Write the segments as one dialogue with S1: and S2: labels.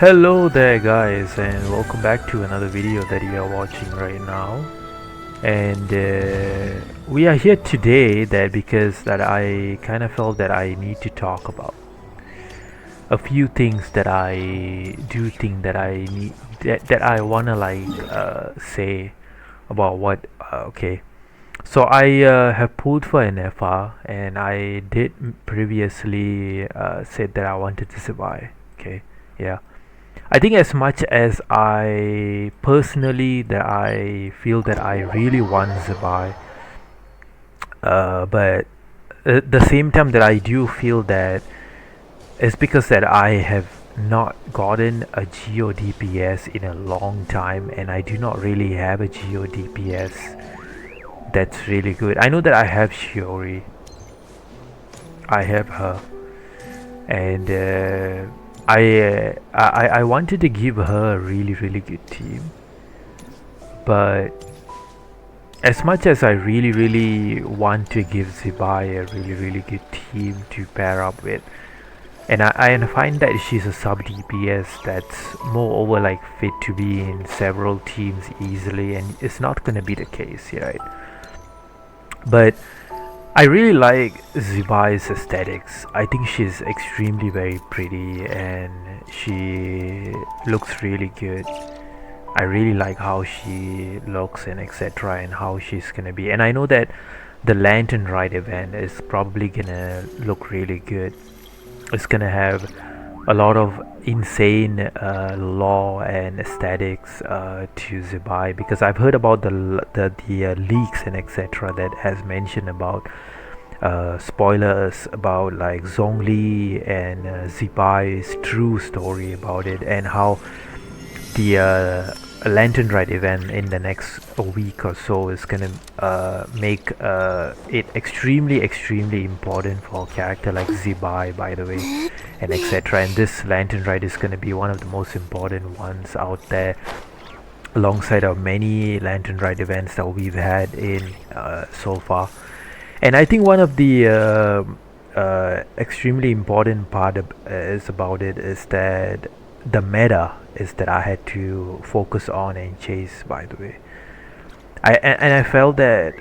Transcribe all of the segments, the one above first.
S1: Hello there guys, and welcome back to another video that you are watching right now. And we are here today because that I kind of felt that I need to talk about a few things that I do think that I need that I wanna say about what okay. So I have pulled for Ineffa, and I did previously said that I wanted to survive. Okay, yeah. I think as much as I personally that I feel that I really want Zibai, but at the same time that I do feel that it's because that I have not gotten a Geo DPS in a long time, and I do not really have a Geo DPS that's really good. I know that I have Shiori, I have her, and I wanted to give her a really good team, but as much as I really want to give Zibai a really good team to pair up with, and I find that she's a sub DPS that's moreover like fit to be in several teams easily, and it's not gonna be the case, right? But I really like Zibai's aesthetics. I think she's extremely very pretty and she looks really good. I really like how she looks and etc. and how she's gonna be. And I know that the Lantern Ride event is probably gonna look really good. It's gonna have a lot of insane lore and aesthetics to Zibai, because I've heard about the leaks and etc. that has mentioned about spoilers about like Zhongli and Zibai's true story about it, and how the Lantern Ride event in the next week or so is gonna make it extremely important for a character like Zibai, by the way, and etc. And this Lantern Ride is gonna be one of the most important ones out there, alongside of many Lantern Ride events that we've had in so far. And I think one of the extremely important part is about it is that the meta is that I had to focus on and chase, by the way. I felt that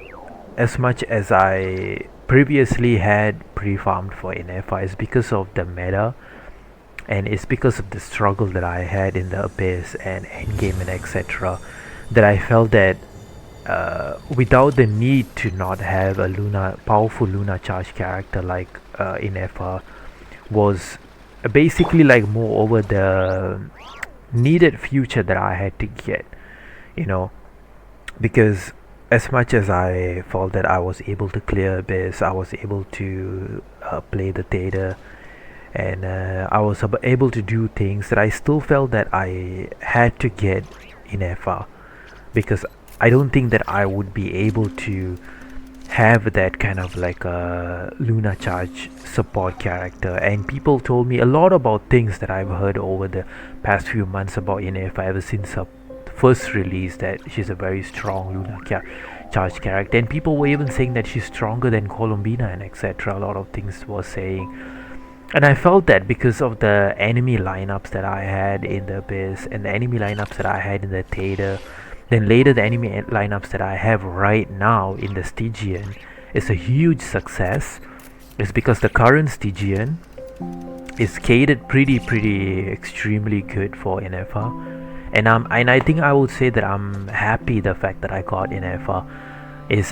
S1: as much as I previously had pre-farmed for Ineffa, it's because of the meta, and it's because of the struggle that I had in the Abyss and endgame and etc. that I felt that without the need to not have a powerful Luna charge character like Ineffa was basically like more over the needed future that I had to get, you know, because as much as I felt that I was able to clear Abyss, I was able to play the Theta, and I was able to do things that I still felt that I had to get Ineffa, because I don't think that I would be able to have that kind of like a Luna Charge support character. And people told me a lot about things that I've heard over the past few months about Ineffa ever since her first release, that she's a very strong Luna Charge character, and people were even saying that she's stronger than Columbina and etc. A lot of things were saying, and I felt that because of the enemy lineups that I had in the Abyss and the enemy lineups that I had in the Theta. Then later the enemy lineups that I have right now in the Stygian is a huge success. It's because the current Stygian is catered pretty extremely good for Ineffa. And I think I would say that I'm happy the fact that I got Ineffa.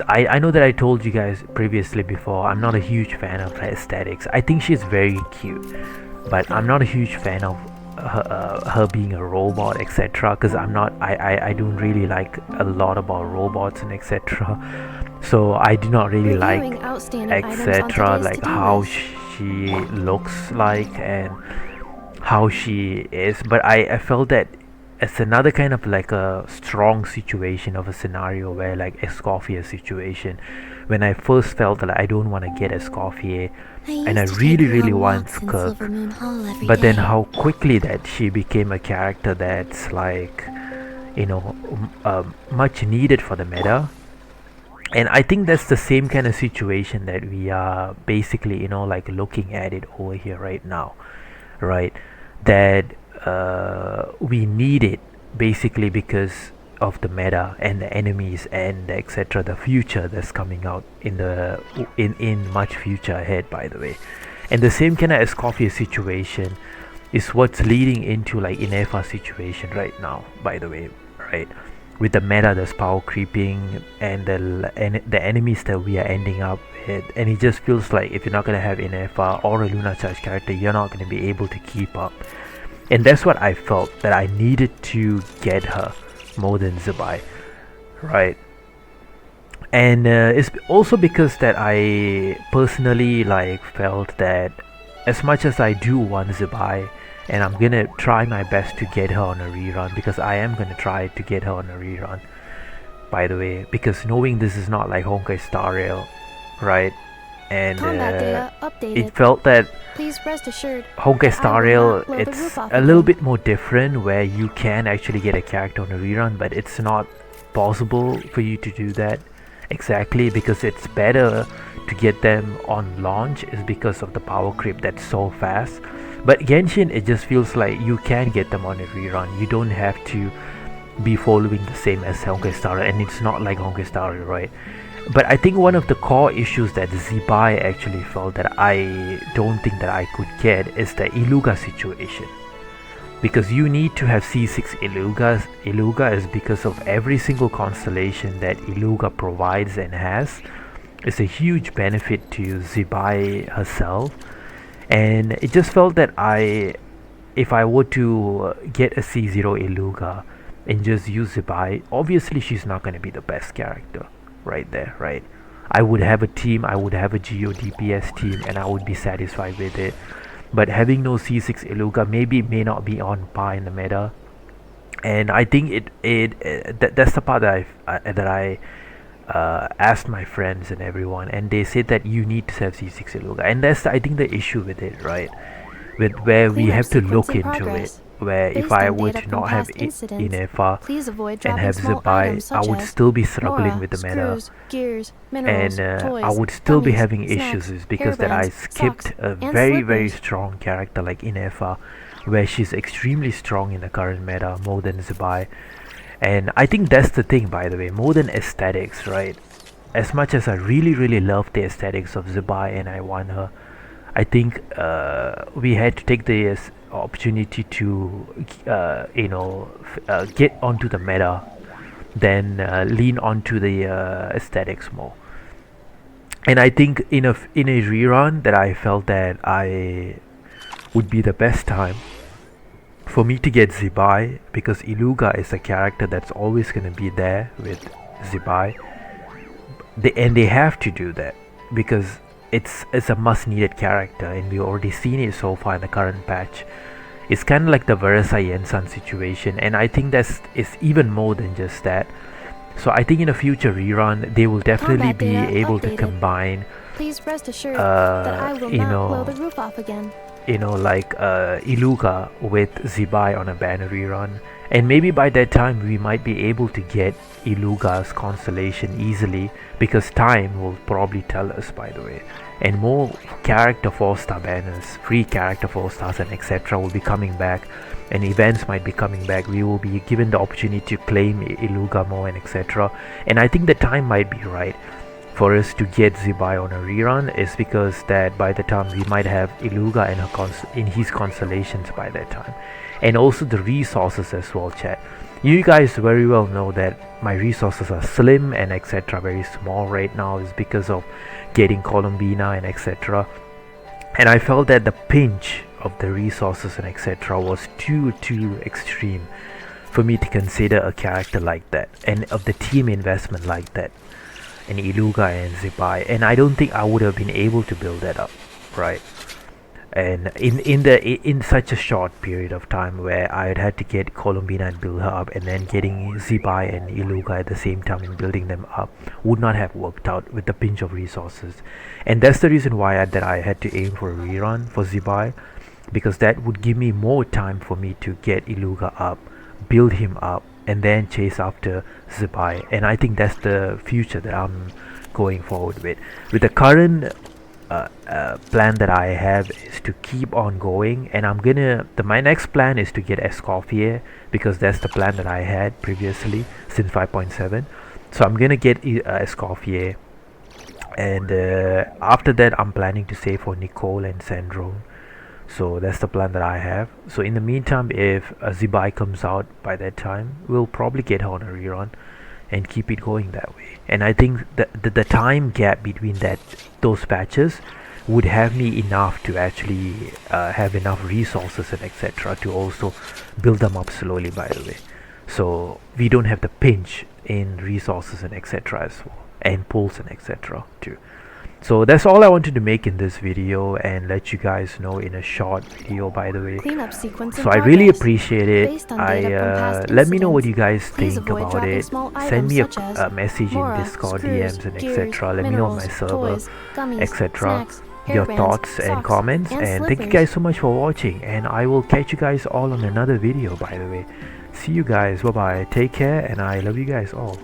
S1: I know that I told you guys previously before, I'm not a huge fan of her aesthetics. I think she's very cute, but I'm not a huge fan of her being a robot etc, because I don't really like a lot about robots and etc, so I do not really like etc like how she looks like and how she is. But I felt that it's another kind of like a strong situation of a scenario where like Escoffier situation, when I first felt that I don't want to get Escoffier and I really want Kirk, but then how quickly that she became a character that's like, you know, much needed for the meta. And I think that's the same kind of situation that we are basically, you know, like looking at it over here right now, right? That we need it basically because of the meta and the enemies and etc. The future that's coming out in much future ahead, by the way. And the same kind of Escoffier situation is what's leading into like Ineffa situation right now, by the way, right? With the meta that's power creeping and the enemies that we are ending up with, and it just feels like if you're not gonna have Ineffa or a Luna Charge character, you're not gonna be able to keep up. And that's what I felt, that I needed to get her more than Zibai, right? And it's also because that I personally like felt that as much as I do want Zibai, and I'm gonna try my best to get her on a rerun, because I am gonna try to get her on a rerun, by the way, because knowing this is not like Honkai Star Rail, right? And it felt that
S2: please rest assured
S1: Honkai Star Rail, it's a little bit more different, where you can actually get a character on a rerun, but it's not possible for you to do that exactly, because it's better to get them on launch is because of the power creep that's so fast. But Genshin, it just feels like you can get them on a rerun. You don't have to be following the same as Honkai Star Rail, and it's not like Honkai Star Rail, right? But I think one of the core issues that Zibai actually felt that I don't think that I could get is the Illuga situation. Because you need to have C6 Illugas. Illuga is because of every single constellation that Illuga provides and has. It's a huge benefit to Zibai herself. And it just felt that if I were to get a C0 Illuga and just use Zibai, obviously she's not going to be the best character right there, right? I would have a team, I would have a Geo DPS team, and I would be satisfied with it. But having no C6 Illuga may not be on par in the meta, and I think that's the part that I asked my friends and everyone, and they said that you need to have C6 Illuga, and that's I think the issue with it, right? With where we have to look into it. Where if I were to not have Ineffa and have Zibai, I would still be struggling with the meta, and I would still be having issues, is because that I skipped a very strong character like Ineffa, where she's extremely strong in the current meta, more than Zibai. And I think that's the thing, by the way, more than aesthetics, right? As much as I really love the aesthetics of Zibai and I want her, I think we had to take the opportunity to get onto the meta, then lean onto the aesthetics more. And I think in a rerun that I felt that I would be the best time for me to get Zibai, because Illuga is a character that's always going to be there with Zibai, and they have to do that because it's a must needed character, and we've already seen it so far in the current patch. It's kind of like the Versa Yensan situation, and I think it's even more than just that. So I think in a future rerun they will definitely be able to combine
S2: please rest assured that I will not blow the roof off again.
S1: Like Illuga with Zibai on a banner rerun, and maybe by that time we might be able to get Illuga's constellation easily, because time will probably tell us, by the way, and more character 4-star banners, free character 4 stars and etc. will be coming back, and events might be coming back. We will be given the opportunity to claim Illuga more and etc. And I think the time might be right for us to get Zibai on a rerun, is because that by the time we might have Illuga in his constellations by that time, and also the resources as well, chat. You guys very well know that my resources are slim and etc. very small right now, is because of getting Columbina and etc. And I felt that the pinch of the resources and etc. was too extreme for me to consider a character like that, and of the team investment like that, and Illuga and Zibai, and I don't think I would have been able to build that up, right? And in such a short period of time, where I had to get Columbina and build her up, and then getting Zibai and Illuga at the same time and building them up would not have worked out with the pinch of resources. And that's the reason why I had to aim for a rerun for Zibai, because that would give me more time for me to get Illuga up, build him up, and then chase after Zibai. And I think that's the future that I'm going forward with. With the current plan that I have is to keep on going, and my next plan is to get Escoffier, because that's the plan that I had previously since 5.7. So I'm gonna get Escoffier, and after that I'm planning to save for Nicole and Sandrone. So that's the plan that I have. So in the meantime, if Zibai comes out by that time, we'll probably get her on a rerun and keep it going that way. And I think the time gap between those patches would have me enough to actually have enough resources and etc. to also build them up slowly, by the way. So we don't have the pinch in resources and etc. as well, and pulls and etc. too. So that's all I wanted to make in this video and let you guys know in a short video, by the way.
S2: Cleanup sequence in
S1: So I really
S2: progress.
S1: appreciate it.
S2: Based on data from past
S1: Let me know what you
S2: incidents,
S1: guys
S2: please
S1: think
S2: avoid
S1: about
S2: dropping
S1: it.
S2: small
S1: Send me
S2: items such
S1: a
S2: as
S1: message
S2: Mora,
S1: in Discord
S2: screws,
S1: DMs and
S2: gears,
S1: etc. Let me know on my
S2: minerals,
S1: server,
S2: toys, gummies,
S1: etc.
S2: snacks,
S1: Your
S2: hairbands,
S1: thoughts and
S2: socks,
S1: comments,
S2: and
S1: and thank you
S2: slippers.
S1: guys so much for watching, and I will catch you guys all on another video, by the way. See you guys, bye bye, take care, and I love you guys all.